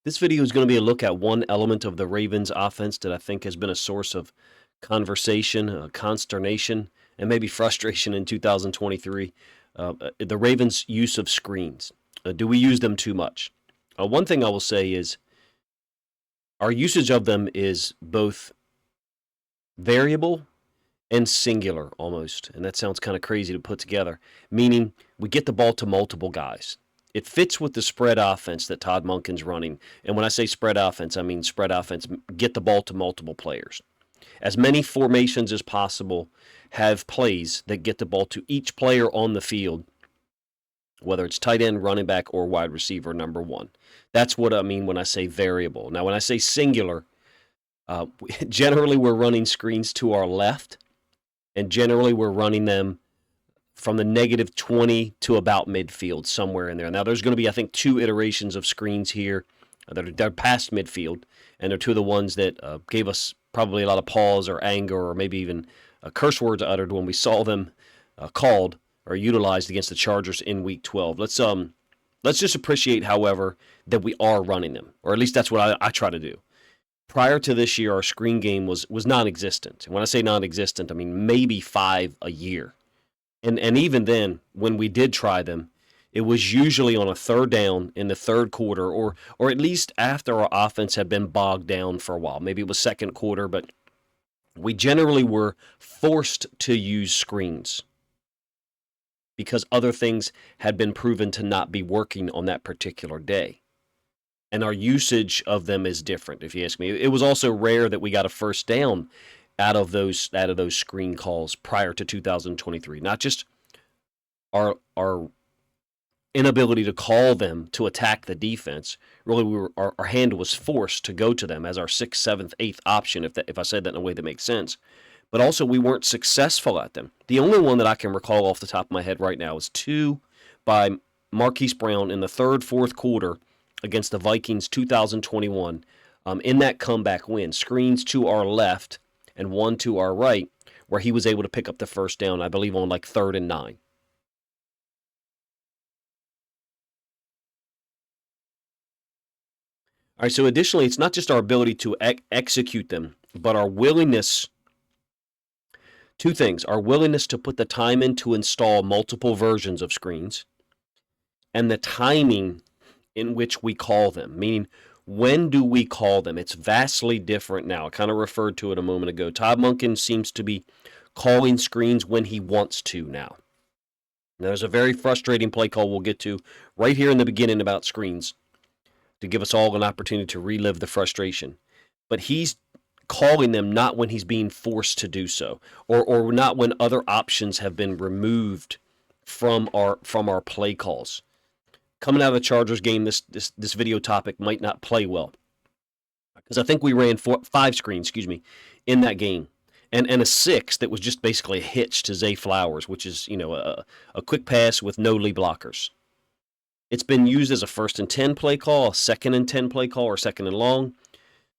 This video is going to be a look at one element of the Ravens offense that I think has been a source of conversation, consternation, and maybe frustration in 2023. The Ravens' use of screens. Do we use them too much? One thing I will say is our usage of them is both variable and singular almost. And that sounds kind of crazy to put together, meaning we get the ball to multiple guys. It fits with the spread offense that Todd Monken's running. And when I say spread offense, I mean spread offense, get the ball to multiple players. As many formations as possible have plays that get the ball to each player on the field, whether it's tight end, running back, or wide receiver number one. That's what I mean when I say variable. Now, when I say singular, generally we're running screens to our left, and generally we're running them from the negative 20 to about midfield, somewhere in there. Now, there's going to be, I think, two iterations of screens here that are past midfield, and they're two of the ones that gave us probably a lot of pause or anger or maybe even curse words uttered when we saw them called or utilized against the Chargers in Week 12. Let's just appreciate, however, that we are running them, or at least that's what I try to do. Prior to this year, our screen game was non-existent. And when I say non-existent, I mean maybe 5 a year. And even then, when we did try them, it was usually on a third down in the third quarter, or at least after our offense had been bogged down for a while. Maybe it was second quarter, but we generally were forced to use screens because other things had been proven to not be working on that particular day. And our usage of them is different, if you ask me. It was also rare that we got a first down out of those screen calls prior to 2023. Not just our inability to call them to attack the defense. Really, our hand was forced to go to them as our 6th, 7th, 8th option, if I said that in a way that makes sense. But also, we weren't successful at them. The only one that I can recall off the top of my head right now is 2 by Marquise Brown in the third, fourth quarter against the Vikings 2021 in that comeback win. Screens to our left and 1 to our right, where he was able to pick up the first down, I believe, on like 3rd and 9. All right, so additionally, it's not just our ability to execute them, but our willingness. Two things: our willingness to put the time in to install multiple versions of screens, and the timing in which we call them, meaning when do we call them? It's vastly different now. I kind of referred to it a moment ago. Todd Monken seems to be calling screens when he wants to now. Now, there's a very frustrating play call we'll get to right here in the beginning about screens to give us all an opportunity to relive the frustration. But he's calling them not when he's being forced to do so, or not when other options have been removed from our play calls. Coming out of the Chargers game, this video topic might not play well because I think we ran 5 screens, in that game, and a 6th that was just basically a hitch to Zay Flowers, which is a quick pass with no lead blockers. It's been used as a 1st and 10 play call, a 2nd and 10 play call, or 2nd and long.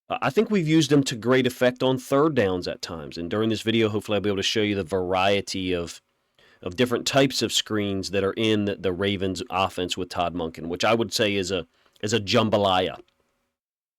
I think we've used them to great effect on third downs at times, and during this video, hopefully I'll be able to show you the variety of different types of screens that are in the Ravens offense with Todd Monken, which I would say is a jambalaya,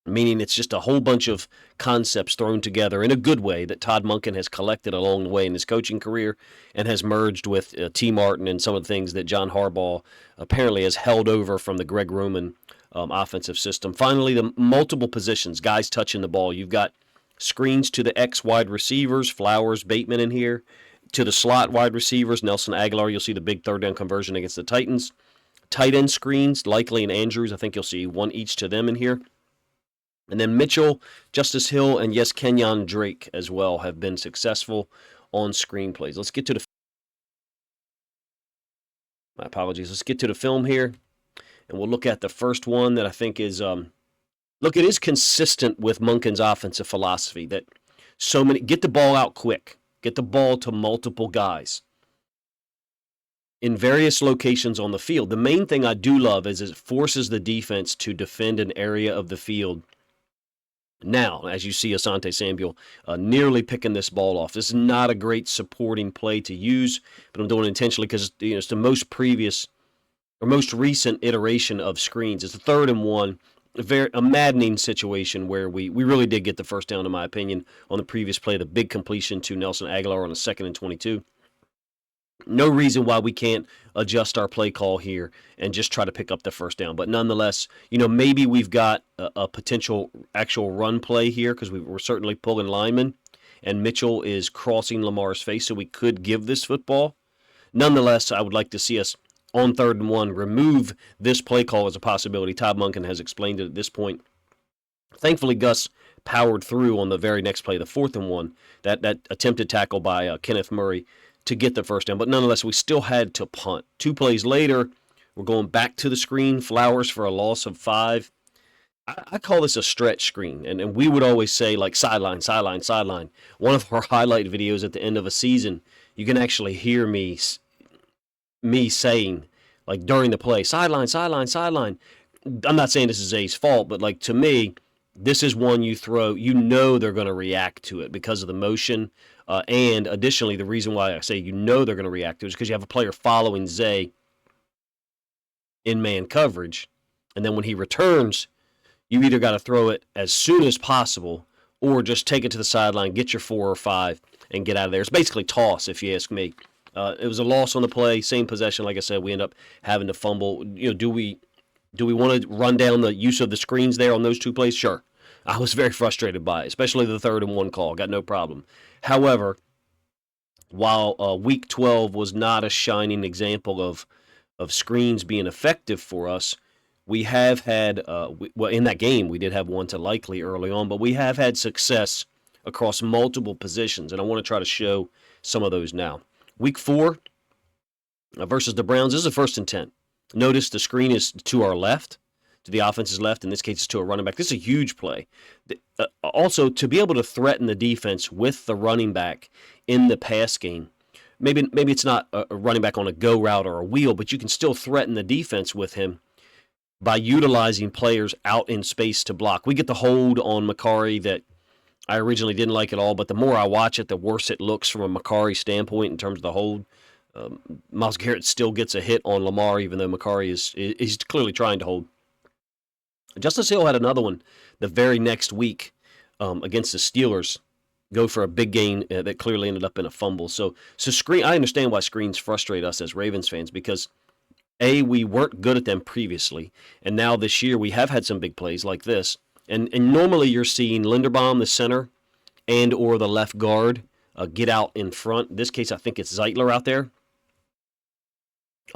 meaning it's just a whole bunch of concepts thrown together in a good way that Todd Monken has collected along the way in his coaching career and has merged with T. Martin and some of the things that John Harbaugh apparently has held over from the Greg Roman offensive system. Finally, the multiple positions, guys touching the ball. You've got screens to the X wide receivers, Flowers, Bateman in here, to the slot wide receivers, Nelson Aguilar. You'll see the big third down conversion against the Titans. Tight end screens, Likely and Andrews. I think you'll see one each to them in here. And then Mitchell, Justice Hill, and yes, Kenyon Drake as well have been successful on screen plays. Let's get to the. My apologies. Let's get to the film here, and we'll look at the first one that I think is. Look, it is consistent with Monken's offensive philosophy that so many get the ball out quick. Get the ball to multiple guys in various locations on the field. The main thing I do love is it forces the defense to defend an area of the field. Now, as you see Asante Samuel nearly picking this ball off. This is not a great supporting play to use, but I'm doing it intentionally because it's the most recent iteration of screens. It's the 3rd and 1. a maddening situation where we really did get the first down, in my opinion, on the previous play, the big completion to Nelson Aguilar on a 2nd and 22. No reason why we can't adjust our play call here and just try to pick up the first down. But nonetheless, maybe we've got a potential actual run play here because we're certainly pulling linemen, and Mitchell is crossing Lamar's face, so we could give this football. Nonetheless, I would like to see us on 3rd and 1 remove this play call as a possibility. Todd Monken has explained it at this point. Thankfully, Gus powered through on the very next play, the 4th and 1, that attempted tackle by Kenneth Murray to get the first down. But nonetheless, we still had to punt. 2 plays later, we're going back to the screen. Flowers for a loss of 5. I call this a stretch screen, and we would always say, like, sideline, sideline, sideline. One of our highlight videos at the end of a season, you can actually hear me saying, like, during the play, sideline, sideline, sideline. I'm not saying this is Zay's fault, but, like, to me, this is one you throw, they're going to react to it because of the motion. And additionally, the reason why I say they're going to react to it is because you have a player following Zay in man coverage. And then when he returns, you either got to throw it as soon as possible or just take it to the sideline, get your 4 or 5, and get out of there. It's basically toss, if you ask me. It was a loss on the play, same possession. Like I said, we end up having to fumble. Do we want to run down the use of the screens there on those 2 plays? Sure. I was very frustrated by it, especially the 3rd and 1 call. Got no problem. However, while Week 12 was not a shining example of screens being effective for us, we have had, in that game, we did have one to Likely early on, but we have had success across multiple positions, and I want to try to show some of those now. Week 4 versus the Browns, this is a 1st and 10. Notice the screen is to our left, to the offense's left. In this case, it's to a running back. This is a huge play. Also, to be able to threaten the defense with the running back in the pass game, maybe it's not a running back on a go route or a wheel, but you can still threaten the defense with him by utilizing players out in space to block. We get the hold on Macari that I originally didn't like at all, but the more I watch it, the worse it looks from a Macari standpoint in terms of the hold. Myles Garrett still gets a hit on Lamar, even though Macari is clearly trying to hold. Justice Hill had another one the very next week against the Steelers, go for a big gain that clearly ended up in a fumble. So screen. I understand why screens frustrate us as Ravens fans because, A, we weren't good at them previously, and now this year we have had some big plays like this. And normally you're seeing Linderbaum, the center, and or the left guard get out in front. In this case, I think it's Zeitler out there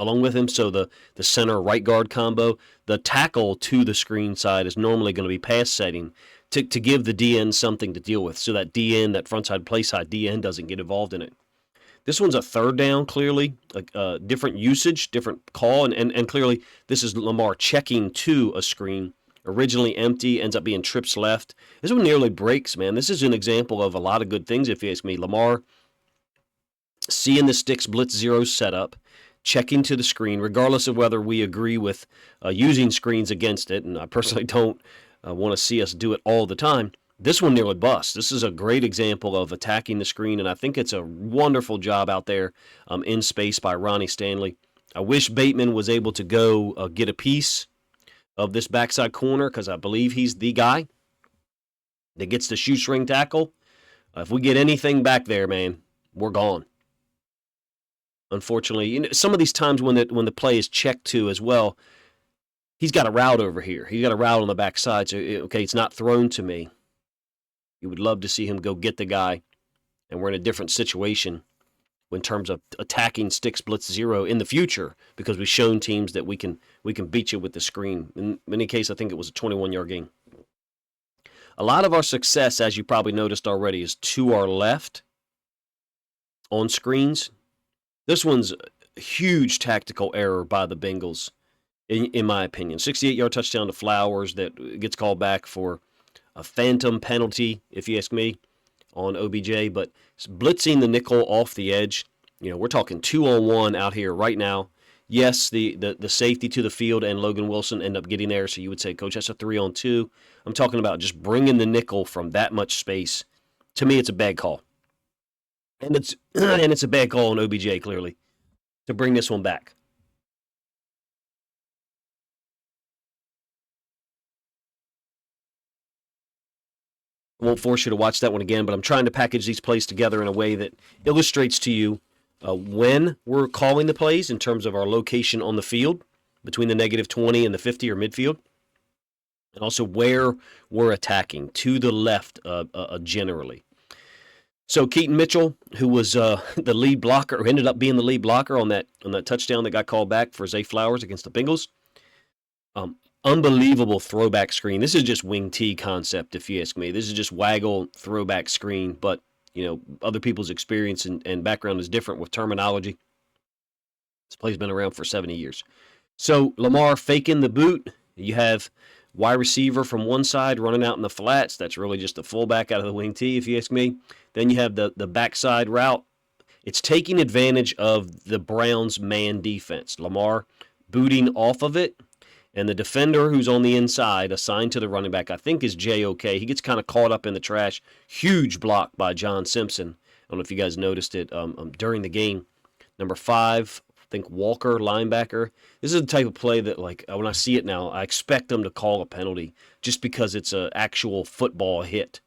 along with him. So the center right guard combo, the tackle to the screen side is normally going to be pass setting to give the DN something to deal with so that DN, that front side play side DN doesn't get involved in it. This one's a 3rd down, clearly, different usage, different call, and clearly this is Lamar checking to a screen. Originally empty, ends up being trips left. This one nearly breaks, man. This is an example of a lot of good things, if you ask me. Lamar seeing the sticks blitz 0 setup, checking to the screen, regardless of whether we agree with using screens against it, and I personally don't want to see us do it all the time. This one nearly busts. This is a great example of attacking the screen, and I think it's a wonderful job out there in space by Ronnie Stanley. I wish Bateman was able to go get a piece of this backside corner because I believe he's the guy that gets the shoestring tackle. If we get anything back there, man, we're gone. Unfortunately, some of these times when the play is checked to as well, he's got a route over here. He's got a route on the backside, so okay, it's not thrown to me. You would love to see him go get the guy, and we're in a different situation in terms of attacking sticks blitz 0 in the future because we've shown teams that we can beat you with the screen. In many cases, I think it was a 21-yard gain. A lot of our success, as you probably noticed already, is to our left on screens. This one's a huge tactical error by the Bengals, in my opinion. 68-yard touchdown to Flowers that gets called back for a phantom penalty, if you ask me, on OBJ. But blitzing the nickel off the edge, we're talking 2-on-1 out here right now. Yes, the safety to the field and Logan Wilson end up getting there, so you would say, Coach, that's a 3-on-2. I'm talking about just bringing the nickel from that much space. To me, it's a bad call. And it's a bad call on OBJ, clearly, to bring this one back. won't force you to watch that one again, but I'm trying to package these plays together in a way that illustrates to you when we're calling the plays in terms of our location on the field between the -20 and the 50 or midfield, and also where we're attacking to the left generally. So Keaton Mitchell, who was the lead blocker, or ended up being the lead blocker on that touchdown that got called back for Zay Flowers against the Bengals. Unbelievable throwback screen. This is just wing T concept, if you ask me. This is just waggle throwback screen, but other people's experience and background is different with terminology. This play's been around for 70 years. So Lamar faking the boot. You have wide receiver from one side running out in the flats. That's really just the fullback out of the wing T, if you ask me. Then you have the backside route. It's taking advantage of the Browns' man defense. Lamar booting off of it. And the defender who's on the inside, assigned to the running back, I think is J.O.K. He gets kind of caught up in the trash. Huge block by John Simpson. I don't know if you guys noticed it during the game. Number 5, I think Walker, linebacker. This is the type of play that, like, when I see it now, I expect them to call a penalty just because it's an actual football hit.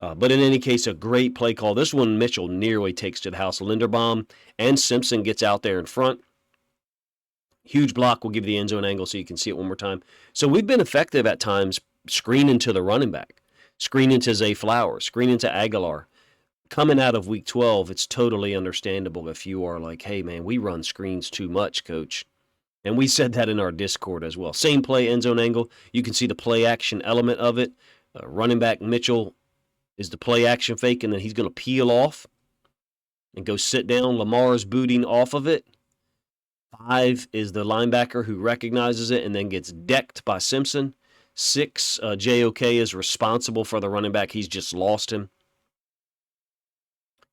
But in any case, a great play call. This one, Mitchell nearly takes to the house. Linderbaum and Simpson gets out there in front. Huge block. We'll give you the end zone angle so you can see it one more time. So we've been effective at times screening to the running back, screening to Zay Flowers, screening to Aguilar. Coming out of week 12, it's totally understandable if you are like, hey, man, we run screens too much, coach. And we said that in our Discord as well. Same play, end zone angle. You can see the play action element of it. Running back Mitchell is the play action fake, and then he's going to peel off and go sit down. Lamar's booting off of it. 5 is the linebacker who recognizes it and then gets decked by Simpson. 6, J.O.K. is responsible for the running back. He's just lost him.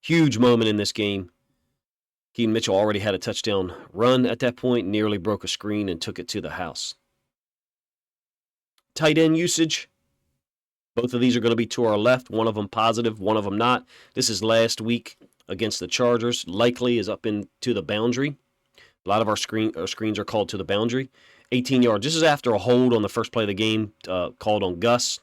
Huge moment in this game. Keaton Mitchell already had a touchdown run at that point, nearly broke a screen and took it to the house. Tight end usage. Both of these are going to be to our left. One of them positive, one of them not. This is last week against the Chargers. Likely is up into the boundary. A lot of our screens are called to the boundary. 18 yards. This is after a hold on the first play of the game called on Gus.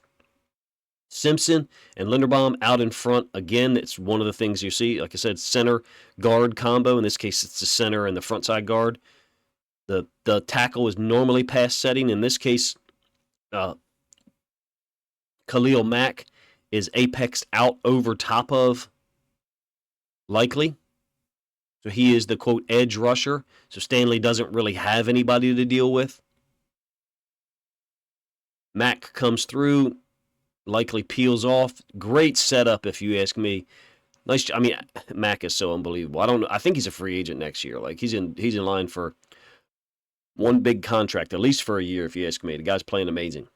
Simpson and Linderbaum out in front. Again, it's one of the things you see. Like I said, center guard combo. In this case, it's the center and the front side guard. The tackle is normally pass setting. In this case, Khalil Mack is apexed out over top of Likely. So he is the, quote, edge rusher. So Stanley doesn't really have anybody to deal with. Mack comes through. Likely peels off. Great setup, if you ask me. Nice. I mean, Mack is so unbelievable. I think he's a free agent next year. Like he's in line for one big contract, at least for a year, if you ask me. The guy's playing amazing,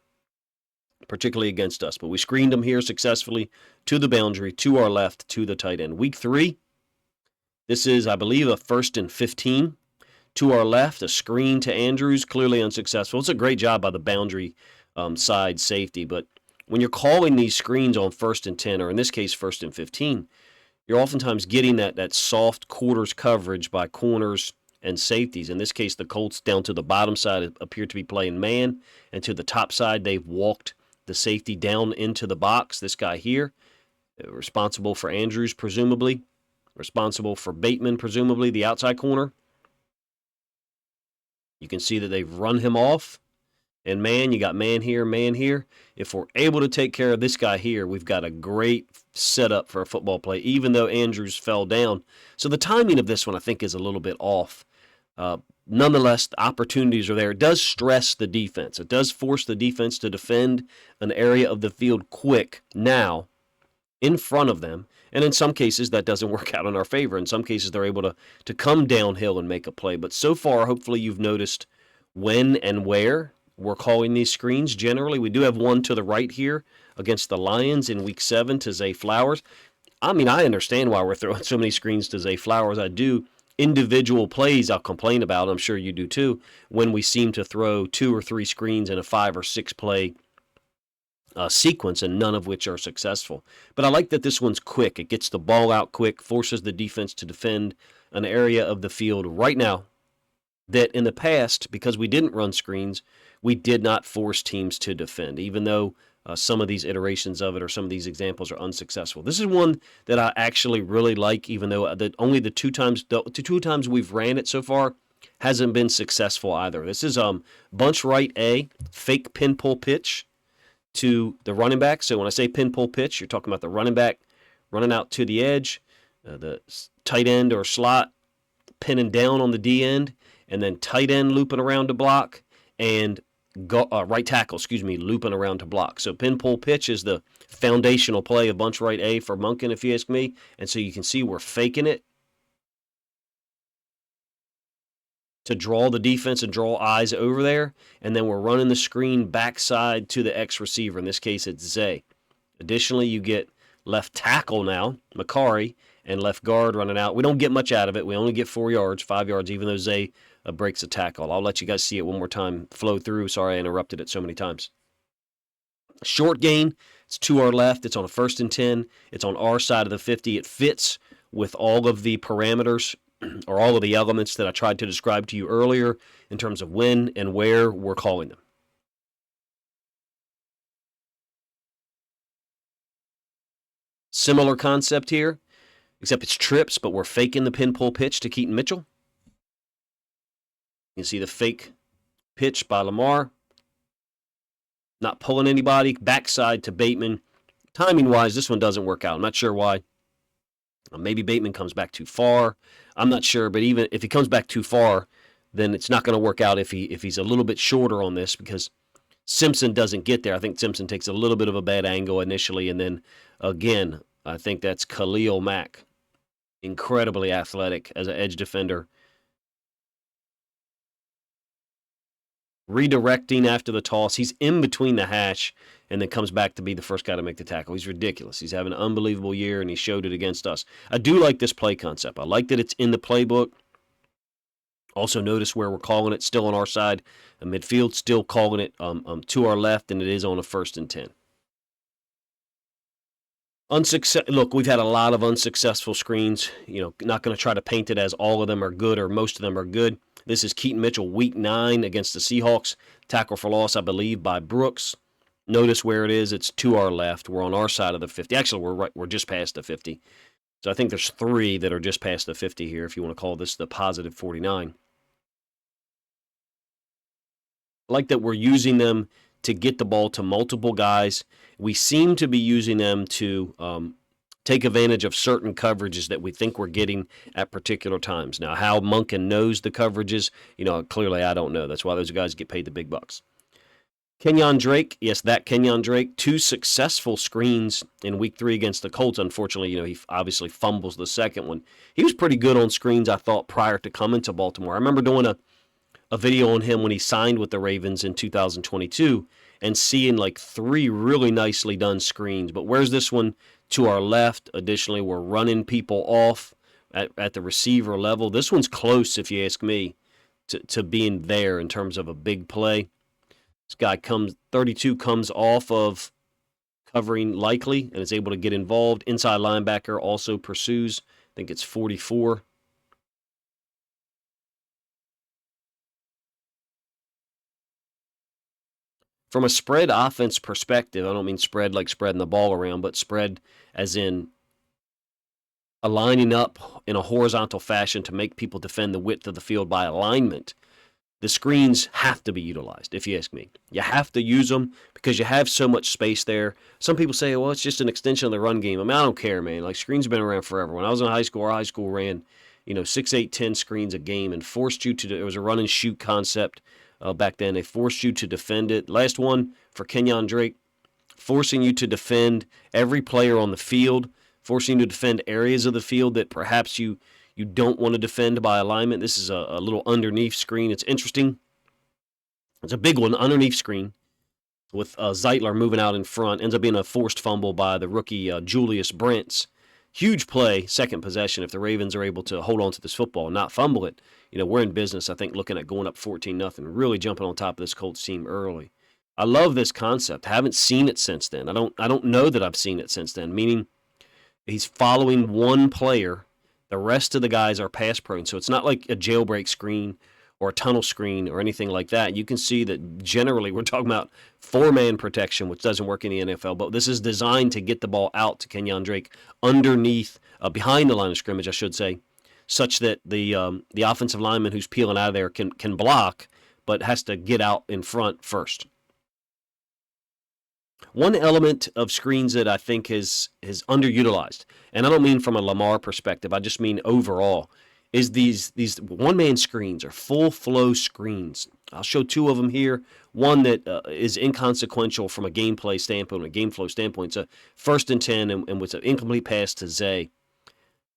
particularly against us. But we screened him here successfully to the boundary, to our left, to the tight end. Week 3. This is, I believe, a 1st and 15. To our left, a screen to Andrews, clearly unsuccessful. It's a great job by the boundary side safety, but when you're calling these screens on 1st and 10, or in this case 1st and 15, you're oftentimes getting that soft quarters coverage by corners and safeties. In this case, the Colts down to the bottom side appear to be playing man, and to the top side, they've walked the safety down into the box. This guy here, responsible for Andrews, presumably. Responsible for Bateman, presumably, the outside corner. You can see that they've run him off. And man, you got man here, man here. If we're able to take care of this guy here, we've got a great setup for a football play, even though Andrews fell down. So the timing of this one, I think, is a little bit off. Nonetheless, the opportunities are there. It does stress the defense. It does force the defense to defend an area of the field quick now in front of them. And in some cases, that doesn't work out in our favor. In some cases, they're able to come downhill and make a play. But so far, hopefully you've noticed when and where we're calling these screens. Generally, we do have one to the right here against the Lions in Week 7 to Zay Flowers. I mean, I understand why we're throwing so many screens to Zay Flowers. I do. Individual plays I'll complain about, I'm sure you do too, when we seem to throw 2 or 3 screens in a 5 or 6 play sequence, and none of which are successful. But I like that this one's quick. It gets the ball out quick, forces the defense to defend an area of the field right now that in the past, because we didn't run screens, we did not force teams to defend, even though some of these iterations of it or some of these examples are unsuccessful. This is one that I actually really like, even though only the two times we've ran it so far hasn't been successful either. This is bunch right A, fake pin pull pitch to the running back. So when I say pin pull pitch, you're talking about the running back running out to the edge, the tight end or slot pinning down on the D end, and then tight end looping around to block, and right tackle, looping around to block. So pin pull pitch is the foundational play of bunch right A for Monken, if you ask me. And so you can see we're faking it to draw the defense and draw eyes over there, and then we're running the screen backside to the X receiver. In this case, it's Zay. Additionally, you get left tackle now, Makari, and left guard running out. We don't get much out of it. We only get 4 yards, 5 yards, even though Zay breaks a tackle. I'll let you guys see it one more time flow through. Sorry I interrupted it so many times. Short gain, it's to our left. It's on a 1st and 10. It's on our side of the 50. It fits with all of the parameters or all of the elements that I tried to describe to you earlier in terms of when and where we're calling them. Similar concept here, except it's trips, but we're faking the pin pull pitch to Keaton Mitchell. You can see the fake pitch by Lamar. Not pulling anybody. Backside to Bateman. Timing-wise, this one doesn't work out. I'm not sure why. Maybe Bateman comes back too far. I'm not sure, but even if he comes back too far, then it's not going to work out if he's a little bit shorter on this, because Simpson doesn't get there. I think Simpson takes a little bit of a bad angle initially, and then again, I think that's Khalil Mack. Incredibly athletic as an edge defender. Redirecting after the toss. He's in between the hash and then comes back to be the first guy to make the tackle. He's ridiculous. He's having an unbelievable year, and he showed it against us. I do like this play concept. I like that it's in the playbook. Also notice where we're calling it, still on our side. Midfield still calling it to our left, and it is on a 1st and 10. Look, we've had a lot of unsuccessful screens. Not going to try to paint it as all of them are good or most of them are good. This is Keaton Mitchell, week 9 against the Seahawks. Tackle for loss, I believe, by Brooks. Notice where it is. It's to our left. We're on our side of the 50. Actually, we're just past the 50. So I think there's 3 that are just past the 50 here, if you want to call this the positive 49. I like that we're using them to get the ball to multiple guys. We seem to be using them to take advantage of certain coverages that we think we're getting at particular times. Now, how Monken knows the coverages, clearly I don't know. That's why those guys get paid the big bucks. Kenyon Drake, yes, that Kenyon Drake, 2 successful screens in week 3 against the Colts. Unfortunately, he obviously fumbles the second one. He was pretty good on screens, I thought, prior to coming to Baltimore. I remember doing a video on him when he signed with the Ravens in 2022 and seeing like 3 really nicely done screens. But where's this one? To our left. Additionally, we're running people off at the receiver level. This one's close, if you ask me, to being there in terms of a big play. This guy 32 comes off of covering likely and is able to get involved. Inside linebacker also pursues. I think it's 44. From a spread offense perspective, I don't mean spread like spreading the ball around, but spread as in aligning up in a horizontal fashion to make people defend the width of the field by alignment. The screens have to be utilized, if you ask me. You have to use them because you have so much space there. Some people say, well, it's just an extension of the run game. I mean, I don't care, man. Like, screens have been around forever. When I was in high school, our high school ran, 6, 8, 10 screens a game and forced you to, it was a run and shoot concept back then. They forced you to defend it. Last one for Kenyon Drake, forcing you to defend every player on the field, forcing you to defend areas of the field that perhaps you don't want to defend by alignment. This is a little underneath screen. It's interesting. It's a big one, underneath screen, with Zeitler moving out in front. Ends up being a forced fumble by the rookie Julius Brents. Huge play, second possession. If the Ravens are able to hold on to this football and not fumble it, we're in business, I think, looking at going up 14-0, really jumping on top of this Colts team early. I love this concept. Haven't seen it since then. I don't know that I've seen it since then, meaning he's following one player. The rest of the guys are pass prone, so it's not like a jailbreak screen or a tunnel screen or anything like that. You can see that generally we're talking about four-man protection, which doesn't work in the NFL, but this is designed to get the ball out to Kenyon Drake underneath, behind the line of scrimmage, I should say, such that the offensive lineman who's peeling out of there can block, but has to get out in front first. One element of screens that I think is underutilized, and I don't mean from a Lamar perspective, I just mean overall, is these one-man screens or full flow screens. I'll show two of them here. One that is inconsequential from a gameplay standpoint, a game flow standpoint. It's a 1st and 10 and was an incomplete pass to Zay.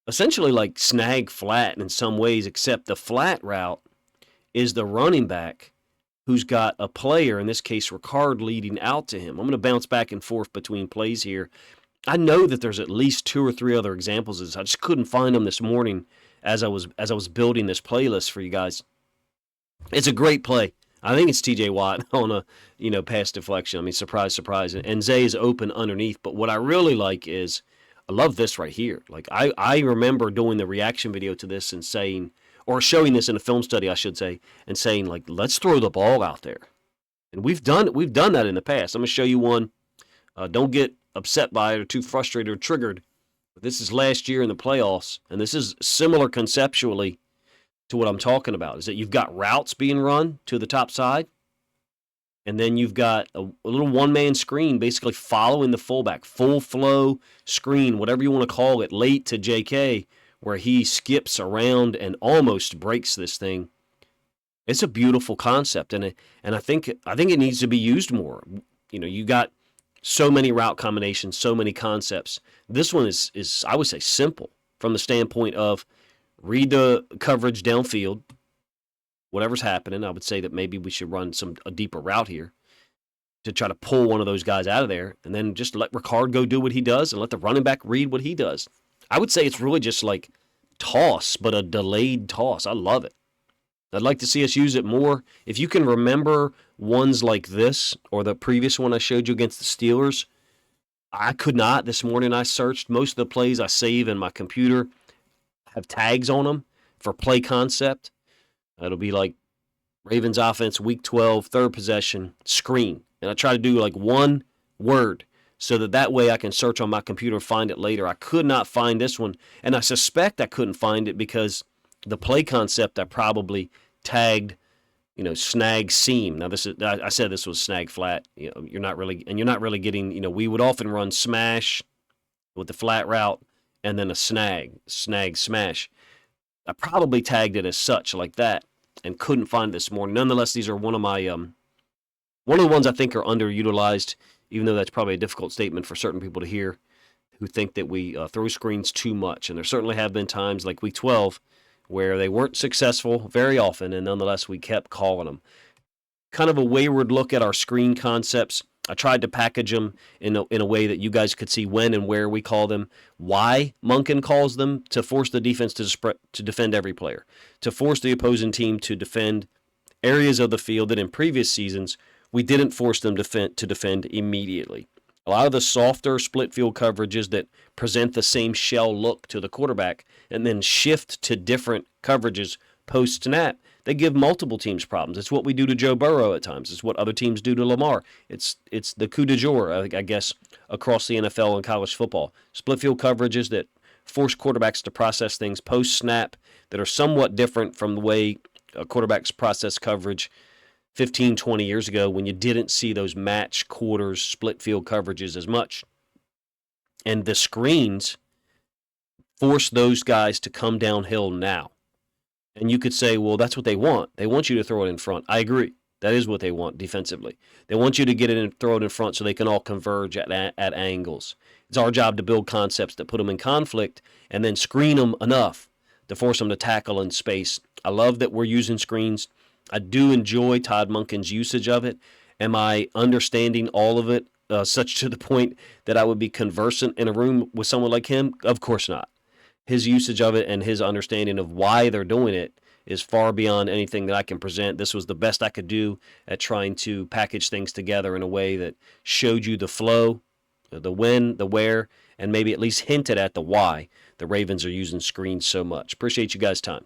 Essentially like snag flat in some ways, except the flat route is the running back who's got a player, in this case Ricard, leading out to him. I'm going to bounce back and forth between plays here. I know that there's at least 2 or 3 other examples of this. I just couldn't find them this morning as I was building this playlist for you guys. It's a great play. I think it's T.J. Watt on a pass deflection. I mean, surprise, surprise. And Zay is open underneath. But what I really like is, I love this right here. Like I remember doing the reaction video to this and saying, or showing this in a film study, I should say, and saying, like, let's throw the ball out there. And we've done that in the past. I'm going to show you one. Don't get upset by it or too frustrated or triggered. But this is last year in the playoffs, and this is similar conceptually to what I'm talking about, is that you've got routes being run to the top side, and then you've got a little one-man screen basically following the fullback, full flow screen, whatever you want to call it, late to J.K., where he skips around and almost breaks this thing. It's a beautiful concept, and I think it needs to be used more. You got so many route combinations, so many concepts. This one is I would say simple from the standpoint of read the coverage downfield, whatever's happening. I would say that maybe we should run a deeper route here to try to pull one of those guys out of there, and then just let Ricard go do what he does and let the running back read what he does. I would say it's really just like toss, but a delayed toss. I love it. I'd like to see us use it more. If you can remember ones like this or the previous one I showed you against the Steelers, I could not. This morning I searched. Most of the plays I save in my computer have tags on them for play concept. It'll be like Ravens offense, week 12, third possession, screen. And I try to do like one word so that way I can search on my computer and find it later. I could not find this one, and I suspect I couldn't find it because the play concept I probably tagged, snag seam. Now I said this was snag flat. You're not really getting. We would often run smash with the flat route and then a snag smash. I probably tagged it as such like that and couldn't find it this morning. Nonetheless, these are one of the ones I think are underutilized, even though that's probably a difficult statement for certain people to hear who think that we throw screens too much. And there certainly have been times like week 12 where they weren't successful very often, and nonetheless we kept calling them. Kind of a wayward look at our screen concepts. I tried to package them in a way that you guys could see when and where we call them, why Monken calls them, to force the defense to defend every player, to force the opposing team to defend areas of the field that in previous seasons we didn't force them to defend immediately. A lot of the softer split field coverages that present the same shell look to the quarterback and then shift to different coverages post-snap, they give multiple teams problems. It's what we do to Joe Burrow at times. It's what other teams do to Lamar. It's the coup de jour, I guess, across the NFL and college football. Split field coverages that force quarterbacks to process things post-snap that are somewhat different from the way quarterbacks process coverage 15, 20 years ago when you didn't see those match quarters, split field coverages as much. And the screens force those guys to come downhill now. And you could say, well, that's what they want. They want you to throw it in front. I agree. That is what they want defensively. They want you to get it and throw it in front so they can all converge at angles. It's our job to build concepts that put them in conflict and then screen them enough to force them to tackle in space. I love that we're using screens. I do enjoy Todd Monken's usage of it. Am I understanding all of it such to the point that I would be conversant in a room with someone like him? Of course not. His usage of it and his understanding of why they're doing it is far beyond anything that I can present. This was the best I could do at trying to package things together in a way that showed you the flow, the when, the where, and maybe at least hinted at the why the Ravens are using screens so much. Appreciate you guys' time.